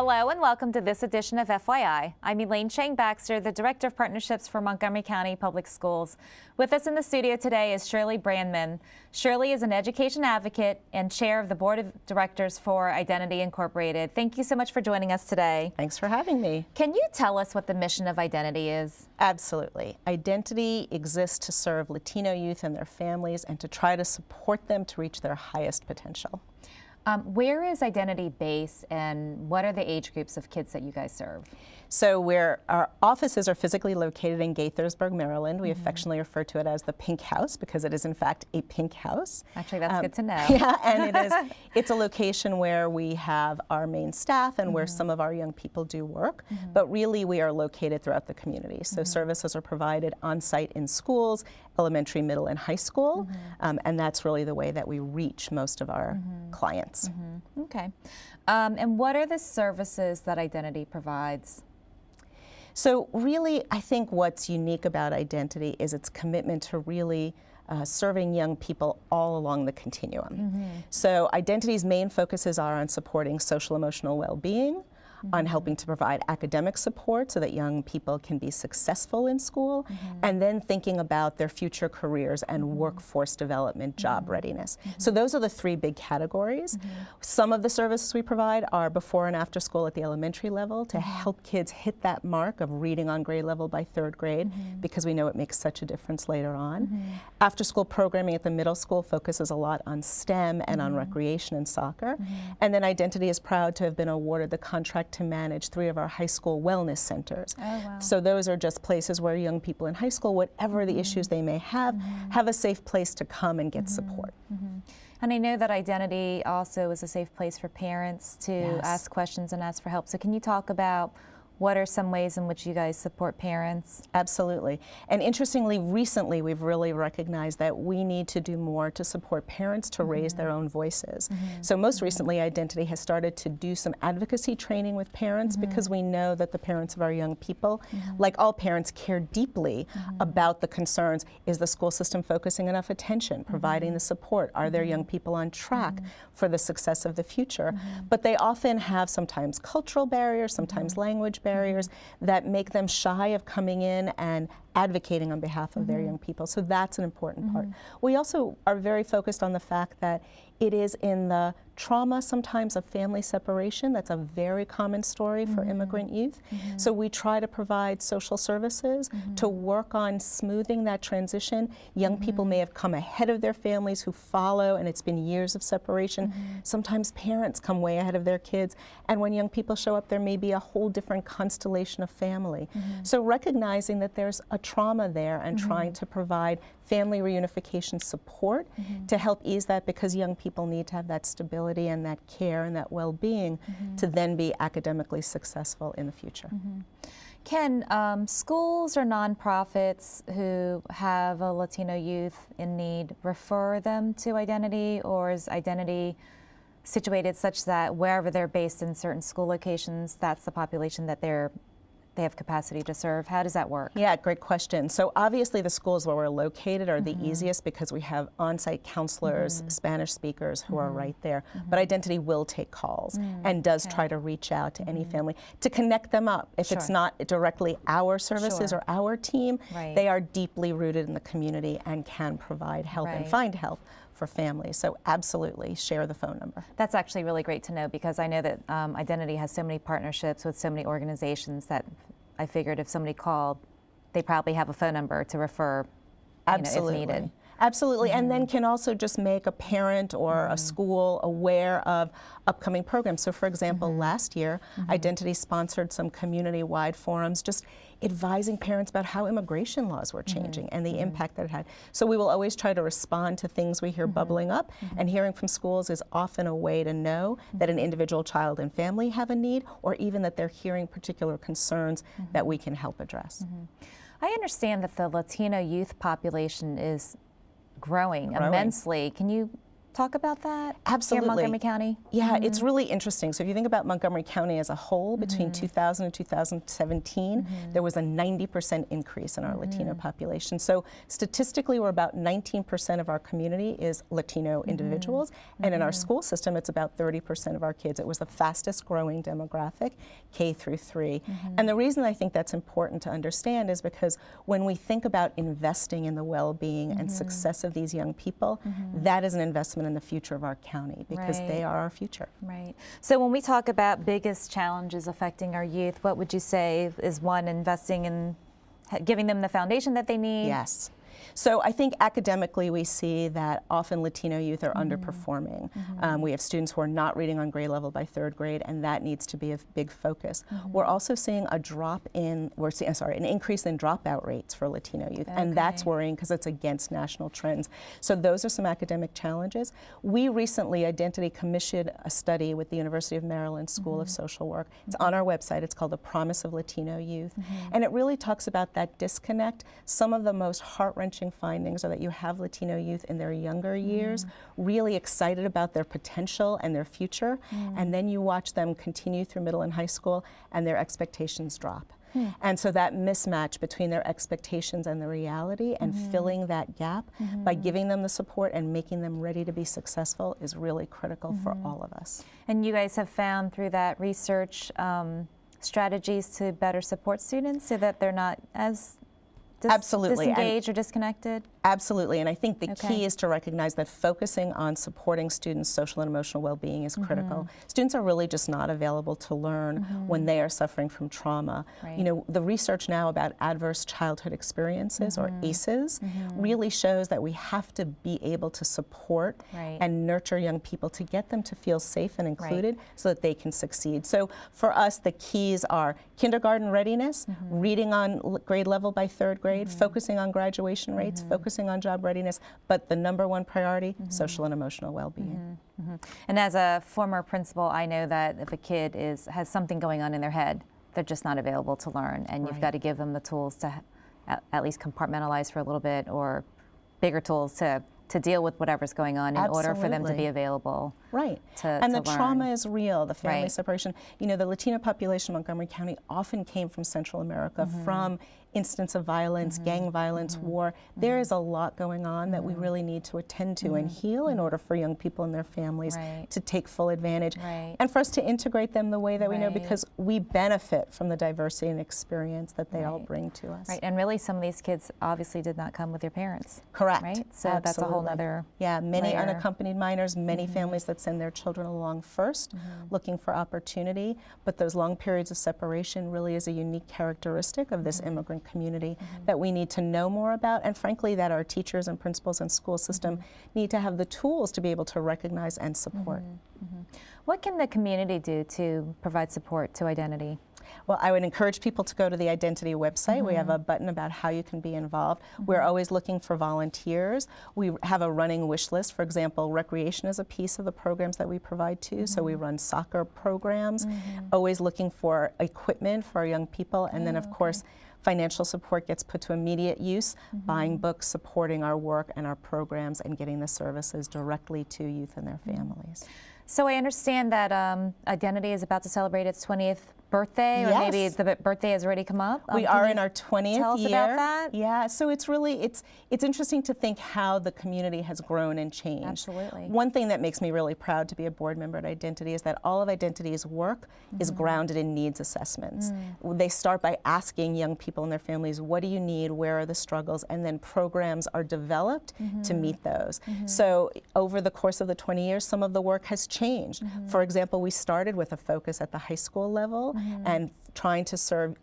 Hello and welcome to this edition of FYI. I'm Elaine Chang-Baxter, the Director of Partnerships for Montgomery County Public Schools. With us in the studio today is Shirley Brandman. Shirley is an education advocate and chair of the Board of Directors for Identity Incorporated. Thank you so much for joining us today. Thanks for having me. Can you tell us what the mission of Identity is? Absolutely. Identity exists to serve Latino youth and their families and to try to support them to reach their highest potential. Where is Identity based and what are the age groups of kids that you guys serve? So our offices are physically located in Gaithersburg, Maryland. We affectionately refer to it as the Pink House because it is in fact a pink house. Actually, that's good to know. Yeah, and it's a location where we have our main staff and where some of our young people do work, but really we are located throughout the community. So services are provided on site in schools, elementary, middle, and high school, and that's really the way that we reach most of our clients. Okay. And what are the services that Identity provides? So really, I think what's unique about Identity is its commitment to really serving young people all along the continuum. So Identity's main focuses are on supporting social emotional well-being, on helping to provide academic support so that young people can be successful in school, and then thinking about their future careers and workforce development, job readiness. So those are the three big categories. Some of the services we provide are before and after school at the elementary level to help kids hit that mark of reading on grade level by third grade, because we know it makes such a difference later on. After school programming at the middle school focuses a lot on STEM and on recreation and soccer. And then Identity is proud to have been awarded the contract to manage 3 of our high school wellness centers. Oh, wow. So those are just places where young people in high school, whatever the issues they may have a safe place to come and get support. And I know that Identity also is a safe place for parents to ask questions and ask for help. So can you talk about what are some ways in which you guys support parents? Absolutely. And interestingly, recently we've really recognized that we need to do more to support parents to raise their own voices. So most recently, Identity has started to do some advocacy training with parents because we know that the parents of our young people, like all parents, care deeply about the concerns. Is the school system focusing enough attention, providing the support? Are their young people on track for the success of the future? But they often have sometimes cultural barriers, sometimes language barriers that make them shy of coming in and advocating on behalf of their young people. So that's an important part. We also are very focused on the fact that it is in the trauma sometimes of family separation. That's a very common story for immigrant youth. So we try to provide social services to work on smoothing that transition. Young people may have come ahead of their families who follow, and it's been years of separation. Sometimes parents come way ahead of their kids, and when young people show up, there may be a whole different constellation of family. So recognizing that there's a trauma there and trying to provide family reunification support to help ease that, because young people need to have that stability and that care and that well-being to then be academically successful in the future. Can schools or nonprofits who have a Latino youth in need refer them to Identity, or is Identity situated such that wherever they're based in certain school locations, that's the population that they have capacity to serve? How does that work? Yeah, great question. So obviously the schools where we're located are the easiest because we have on-site counselors, Spanish speakers who are right there. But Identity will take calls and does try to reach out to any family to connect them up. If it's not directly our services or our team, they are deeply rooted in the community and can provide help and find help for families. So absolutely share the phone number. That's actually really great to know, because I know that Identity has so many partnerships with so many organizations that I figured if somebody called, they probably have a phone number to refer, if needed. Absolutely, and then can also just make a parent or a school aware of upcoming programs. So for example, last year, Identity sponsored some community-wide forums just advising parents about how immigration laws were changing and the impact that it had. So we will always try to respond to things we hear bubbling up, and hearing from schools is often a way to know that an individual child and family have a need, or even that they're hearing particular concerns that we can help address. I understand that the Latino youth population is growing immensely. Can you talk about that? Absolutely. Here in Montgomery County? Yeah, it's really interesting. So if you think about Montgomery County as a whole, between 2000 and 2017, there was a 90% increase in our Latino population. So statistically, we're about 19% of our community is Latino individuals, and in our school system, it's about 30% of our kids. It was the fastest growing demographic, K through 3. And the reason I think that's important to understand is because when we think about investing in the well-being and success of these young people, that is an investment in the future of our county, because they are our future. Right. So when we talk about biggest challenges affecting our youth, what would you say is one, investing in giving them the foundation that they need? Yes. So I think academically we see that often Latino youth are underperforming. We have students who are not reading on grade level by 3rd grade, and that needs to be a big focus. We're also seeing an increase in dropout rates for Latino youth, and that's worrying because it's against national trends. So those are some academic challenges. We recently, Identity, commissioned a study with the University of Maryland School of Social Work. It's on our website. It's called The Promise of Latino Youth, and it really talks about that disconnect. Some of the most heart-wrenching findings are that you have Latino youth in their younger years really excited about their potential and their future, and then you watch them continue through middle and high school and their expectations drop. And so that mismatch between their expectations and the reality, and filling that gap by giving them the support and making them ready to be successful is really critical for all of us. And you guys have found through that research strategies to better support students so that they're not as disengaged or disconnected? Absolutely, and I think the key is to recognize that focusing on supporting students' social and emotional well-being is critical. Students are really just not available to learn when they are suffering from trauma. You know, the research now about adverse childhood experiences, or ACEs, really shows that we have to be able to support and nurture young people to get them to feel safe and included so that they can succeed. So for us, the keys are kindergarten readiness, reading on grade level by 3rd grade, focusing on graduation rates, focusing on job readiness, but the #1 priority, social and emotional well-being. And as a former principal, I know that if a kid has something going on in their head, they're just not available to learn, and you've got to give them the tools to at least compartmentalize for a little bit, or bigger tools to deal with whatever's going on in order for them to be available. And the trauma is real, the family separation. You know, the Latino population in Montgomery County often came from Central America, from instance of violence, gang violence, war. There is a lot going on that we really need to attend to and heal in order for young people and their families to take full advantage, and for us to integrate them the way that we know, because we benefit from the diversity and experience that they all bring to us. And really some of these kids obviously did not come with their parents. Correct. So that's a whole other many layer. unaccompanied minors, many families that send their children along first, looking for opportunity, but those long periods of separation really is a unique characteristic of this immigrant community that we need to know more about, and frankly that our teachers and principals and school system need to have the tools to be able to recognize and support. What can the community do to provide support to Identity? Well, I would encourage people to go to the Identity website. We have a button about how you can be involved. We're always looking for volunteers. We have a running wish list. For example, recreation is a piece of the programs that we provide too. So we run soccer programs, always looking for equipment for our young people, and then of course financial support gets put to immediate use, buying books, supporting our work and our programs, and getting the services directly to youth and their families. So I understand that Identity is about to celebrate its 20th birthday, or maybe the birthday has already come up. We are in our 20th year. Tell us about that. Yeah, so it's really, it's interesting to think how the community has grown and changed. Absolutely. One thing that makes me really proud to be a board member at Identity is that all of Identity's work is grounded in needs assessments. They start by asking young people and their families, what do you need, where are the struggles, and then programs are developed to meet those. So over the course of the 20 years, some of the work has changed. For example, we started with a focus at the high school level, and trying to serve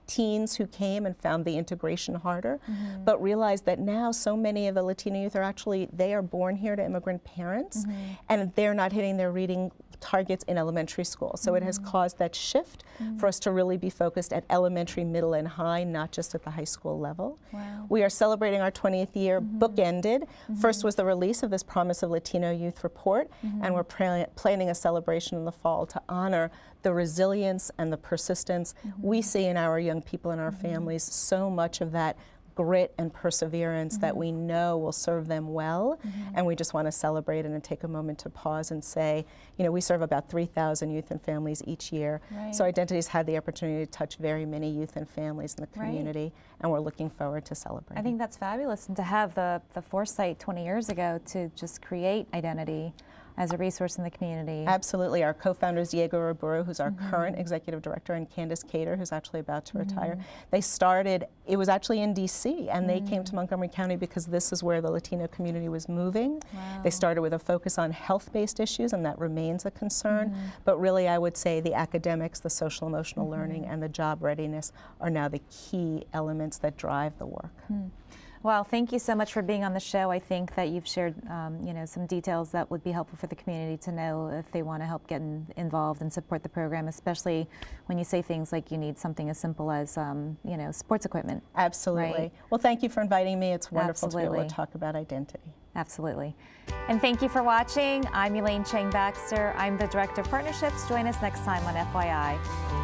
teens who came and found the integration harder, but realized that now so many of the Latino youth are actually, they are born here to immigrant parents, and they're not hitting their reading targets in elementary school. So it has caused that shift for us to really be focused at elementary, middle, and high, not just at the high school level. We are celebrating our 20th year, bookended. First was the release of this Promise of Latino Youth report, and we're planning a celebration in the fall to honor the resilience and the persistence we see in our young people and our families. So much of that grit and perseverance that we know will serve them well, and we just want to celebrate and take a moment to pause and say, you know, we serve about 3,000 youth and families each year, so Identity's had the opportunity to touch very many youth and families in the community, and we're looking forward to celebrating. I think that's fabulous, and to have the foresight 20 years ago to just create Identity as a resource in the community. Absolutely. Our co-founders, Diego Riburu, who's our current executive director, and Candace Cater, who's actually about to retire, they started, it was actually in DC, and they came to Montgomery County because this is where the Latino community was moving. They started with a focus on health-based issues, and that remains a concern, but really I would say the academics, the social emotional learning, and the job readiness are now the key elements that drive the work. Well, thank you so much for being on the show. I think that you've shared, you know, some details that would be helpful for the community to know if they want to help get involved and support the program, especially when you say things like you need something as simple as, you know, sports equipment. Absolutely. Right? Well, thank you for inviting me. It's wonderful to be able Absolutely. to talk about identity. Absolutely. And thank you for watching. I'm Elaine Chang Baxter. I'm the Director of Partnerships. Join us next time on FYI.